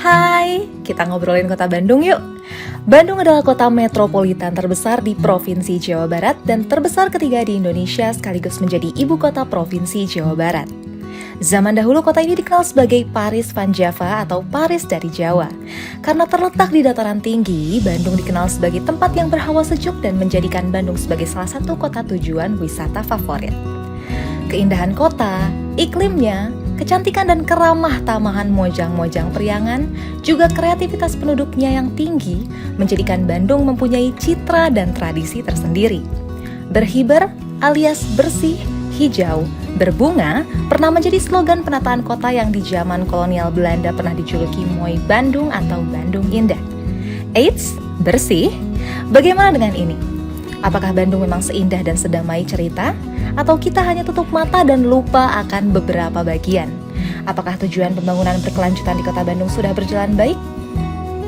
Hai, kita ngobrolin kota Bandung yuk. Bandung adalah kota metropolitan terbesar di Provinsi Jawa Barat dan terbesar ketiga di Indonesia sekaligus menjadi ibu kota Provinsi Jawa Barat. Zaman dahulu kota ini dikenal sebagai Paris Van Java atau Paris dari Jawa. Karena terletak di dataran tinggi, Bandung dikenal sebagai tempat yang berhawa sejuk dan menjadikan Bandung sebagai salah satu kota tujuan wisata favorit. Keindahan kota, iklimnya, kecantikan dan keramah tamahan mojang-mojang priangan, juga kreativitas penduduknya yang tinggi, menjadikan Bandung mempunyai citra dan tradisi tersendiri. Berhiber alias bersih, hijau, berbunga pernah menjadi slogan penataan kota yang di zaman kolonial Belanda pernah dijuluki Mooi Bandung atau Bandung Indah. Eits, bersih? Bagaimana dengan ini? Apakah Bandung memang seindah dan sedamai cerita? Atau kita hanya tutup mata dan lupa akan beberapa bagian? Apakah tujuan pembangunan berkelanjutan di kota Bandung sudah berjalan baik?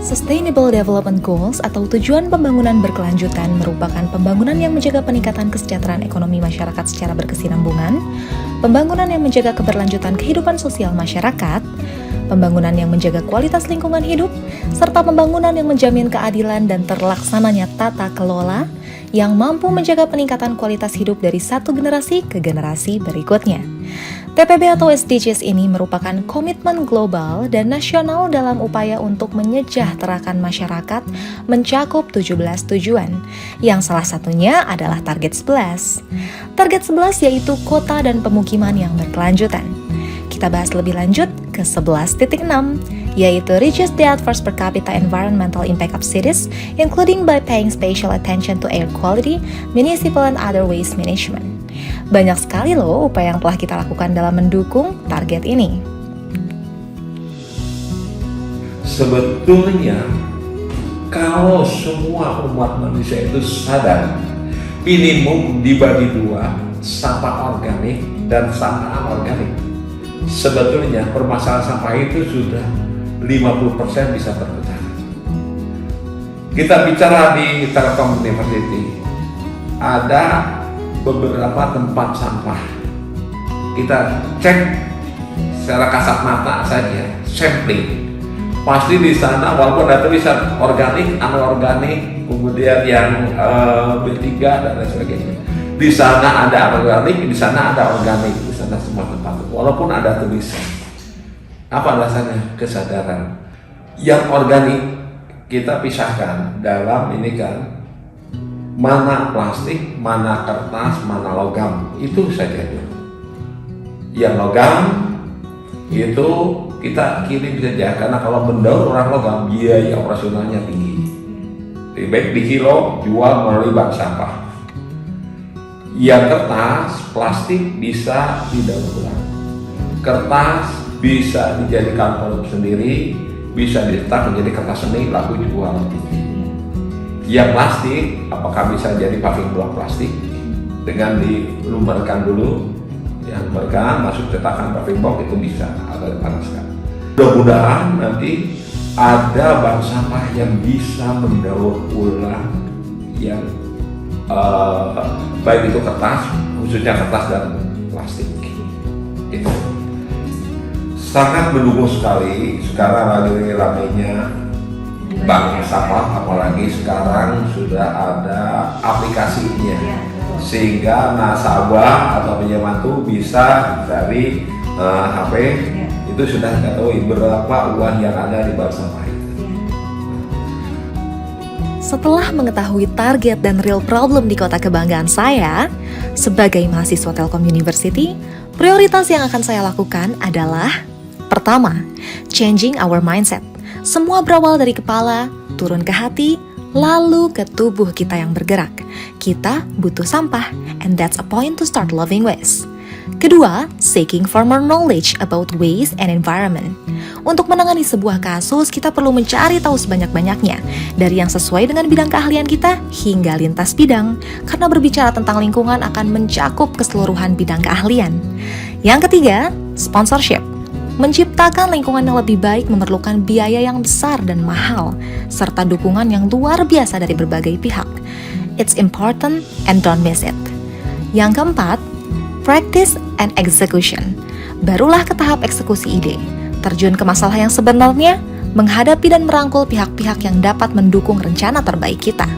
Sustainable Development Goals atau tujuan pembangunan berkelanjutan merupakan pembangunan yang menjaga peningkatan kesejahteraan ekonomi masyarakat secara berkesinambungan, pembangunan yang menjaga keberlanjutan kehidupan sosial masyarakat, pembangunan yang menjaga kualitas lingkungan hidup, serta pembangunan yang menjamin keadilan dan terlaksananya tata kelola yang mampu menjaga peningkatan kualitas hidup dari satu generasi ke generasi berikutnya. TPB atau SDGs ini merupakan komitmen global dan nasional dalam upaya untuk menyejahterakan masyarakat mencakup 17 tujuan, yang salah satunya adalah target 11. Target 11 yaitu kota dan pemukiman yang berkelanjutan. Kita bahas lebih lanjut ke 11.6, yaitu reduce the adverse per capita environmental impact of cities, including by paying special attention to air quality, municipal and other waste management. Banyak sekali loh upaya yang telah kita lakukan dalam mendukung target ini. Sebetulnya, kalau semua umat manusia itu sadar, minimum dibagi dua, sampah organik dan sampah anorganik. Sebetulnya permasalahan sampah itu sudah 50% bisa terpecah. Kita bicara di Telkom University, ada beberapa tempat sampah. Kita cek secara kasat mata saja, sampling. Pasti di sana walaupun ada tulisan organik, anorganik, kemudian yang B3 dan lain sebagainya. Di sana ada organik, di sana ada organik, di sana semua tempat. Walaupun ada tulisan. Apa alasannya? Kesadaran. Yang organik kita pisahkan dalam ini kan, mana plastik, mana kertas, mana logam, itu saja. Yang logam itu kita kirim saja, karena kalau mendaur orang logam biaya operasionalnya tinggi. Lebih baik di kilo jual melalui bank sampah. Yang kertas, plastik bisa didaur ulang. Kertas bisa dijadikan produk sendiri, bisa dicetak menjadi kertas seni lalu dijual. Yang plastik, apakah bisa jadi paving block plastik dengan dilumbarkan dulu, yang lumerkan masuk cetakan paving block itu bisa atau dipanaskan. Mudah-mudahan nanti ada bank sampah yang bisa mendaur ulang yang baik itu kertas, khususnya kertas dan plastik. Itu sangat mendukung sekali. Sekarang lagi ramainya bank sampah, apalagi sekarang sudah ada aplikasinya, sehingga nasabah atau pinjaman itu bisa dari HP itu sudah ketahui berapa uang yang ada di bank sampah itu. Setelah mengetahui target dan real problem di kota kebanggaan saya, sebagai mahasiswa Telkom University, prioritas yang akan saya lakukan adalah: pertama, changing our mindset. Semua berawal dari kepala, turun ke hati, lalu ke tubuh kita yang bergerak. Kita butuh sampah, and that's a point to start loving waste. Kedua, seeking for more knowledge about waste and environment. Untuk menangani sebuah kasus, kita perlu mencari tahu sebanyak-banyaknya, dari yang sesuai dengan bidang keahlian kita hingga lintas bidang, karena berbicara tentang lingkungan akan mencakup keseluruhan bidang keahlian. Yang ketiga, sponsorship. Menciptakan lingkungan yang lebih baik memerlukan biaya yang besar dan mahal, serta dukungan yang luar biasa dari berbagai pihak. It's important and don't miss it. Yang keempat, practice and execution. Barulah ke tahap eksekusi ide. Terjun ke masalah yang sebenarnya, menghadapi dan merangkul pihak-pihak yang dapat mendukung rencana terbaik kita.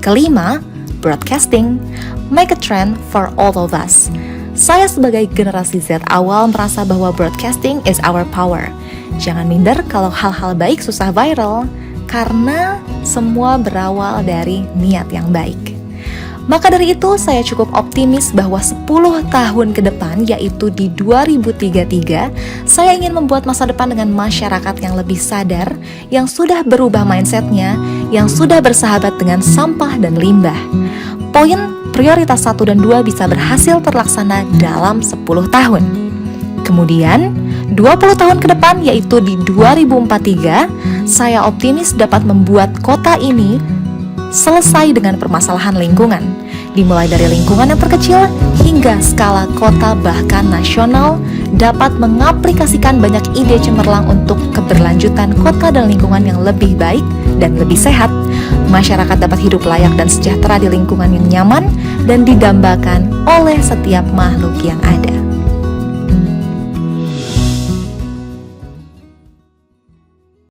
Kelima, broadcasting, make a trend for all of us. Saya sebagai generasi Z awal merasa bahwa broadcasting is our power. Jangan minder kalau hal-hal baik susah viral, karena semua berawal dari niat yang baik. Maka dari itu saya cukup optimis bahwa 10 tahun ke depan, yaitu di 2033, saya ingin membuat masa depan dengan masyarakat yang lebih sadar, yang sudah berubah mindsetnya, yang sudah bersahabat dengan sampah dan limbah. Poin prioritas 1 dan 2 bisa berhasil terlaksana dalam 10 tahun. Kemudian, 20 tahun ke depan, yaitu di 2043, saya optimis dapat membuat kota ini selesai dengan permasalahan lingkungan, dimulai dari lingkungan yang terkecil hingga skala kota bahkan nasional, dapat mengaplikasikan banyak ide cemerlang untuk keberlanjutan kota dan lingkungan yang lebih baik dan lebih sehat. Masyarakat dapat hidup layak dan sejahtera di lingkungan yang nyaman dan didambakan oleh setiap makhluk yang ada.